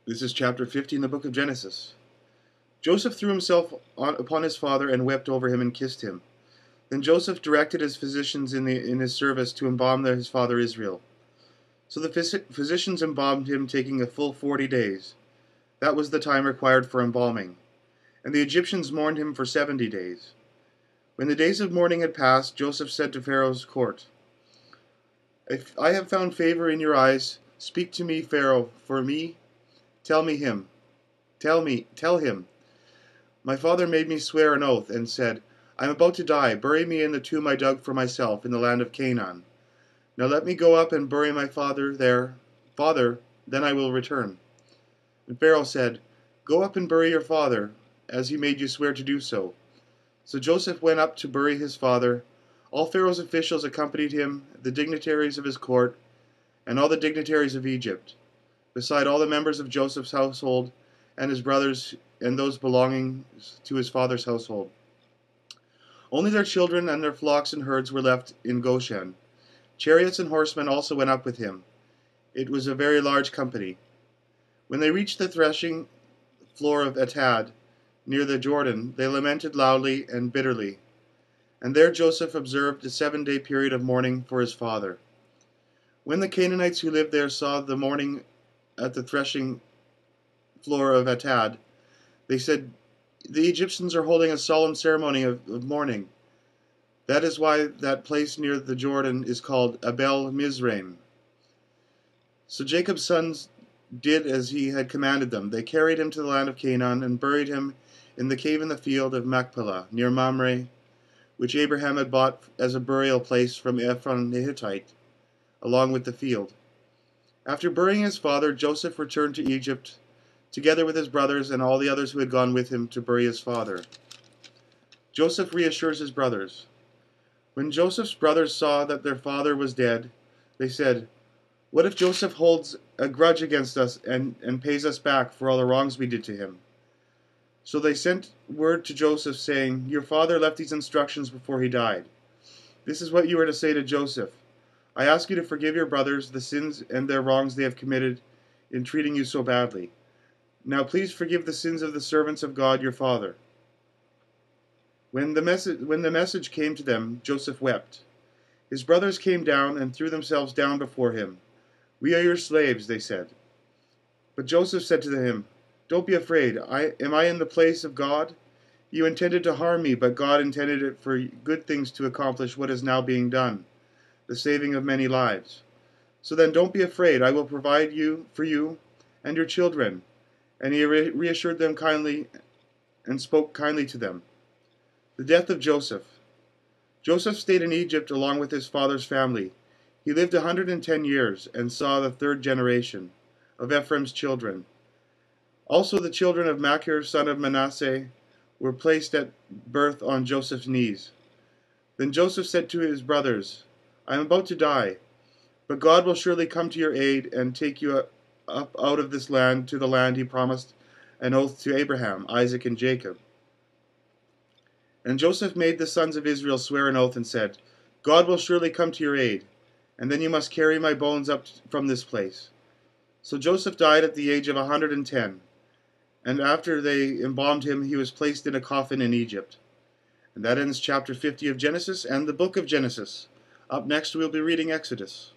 This is chapter 50 in the book of Genesis. Joseph threw himself upon his father and wept over him and kissed him. Then Joseph directed his physicians in his service to embalm his father Israel. So the physicians embalmed him, taking a full 40 days. That was the time required for embalming. And the Egyptians mourned him for 70 days. When the days of mourning had passed, Joseph said to Pharaoh's court, "If I have found favor in your eyes, speak to me, Pharaoh, for me. Tell him. My father made me swear an oath and said, I am about to die. Bury me in the tomb I dug for myself in the land of Canaan. Now let me go up and bury my father there. Father, then I will return." And Pharaoh said, "Go up and bury your father, as he made you swear to do so." So Joseph went up to bury his father. All Pharaoh's officials accompanied him, the dignitaries of his court, and all the dignitaries of Egypt, beside all the members of Joseph's household and his brothers and those belonging to his father's household. Only their children and their flocks and herds were left in Goshen. Chariots and horsemen also went up with him. It was a very large company. When they reached the threshing floor of Atad, near the Jordan, they lamented loudly and bitterly. And there Joseph observed a 7-day period of mourning for his father. When the Canaanites who lived there saw the mourning at the threshing floor of Atad, they said, "The Egyptians are holding a solemn ceremony of mourning." That is why that place near the Jordan is called Abel Mizraim. So Jacob's sons did as he had commanded them. They carried him to the land of Canaan and buried him in the cave in the field of Machpelah, near Mamre, which Abraham had bought as a burial place from Ephron the Hittite, along with the field. After burying his father, Joseph returned to Egypt, together with his brothers and all the others who had gone with him to bury his father. Joseph reassures his brothers. When Joseph's brothers saw that their father was dead, they said, "What if Joseph holds a grudge against us and pays us back for all the wrongs we did to him?" So they sent word to Joseph, saying, "Your father left these instructions before he died. This is what you are to say to Joseph. I ask you to forgive your brothers the sins and their wrongs they have committed in treating you so badly. Now please forgive the sins of the servants of God your father." When the message came to them, Joseph wept. His brothers came down and threw themselves down before him. "We are your slaves," they said. But Joseph said to him, "Don't be afraid. Am I in the place of God? You intended to harm me, but God intended it for good things to accomplish what is now being done, the saving of many lives. So then don't be afraid. I will provide for you and your children." And he reassured them kindly and spoke kindly to them. The death of Joseph. Joseph stayed in Egypt along with his father's family. He lived 110 years and saw the 3rd generation of Ephraim's children. Also the children of Machir, son of Manasseh, were placed at birth on Joseph's knees. Then Joseph said to his brothers, "I am about to die, but God will surely come to your aid and take you up out of this land to the land he promised an oath to Abraham, Isaac, and Jacob." And Joseph made the sons of Israel swear an oath and said, "God will surely come to your aid, and then you must carry my bones up from this place." So Joseph died at the age of 110, and after they embalmed him, he was placed in a coffin in Egypt. And that ends chapter 50 of Genesis and the book of Genesis. Up next we'll be reading Exodus.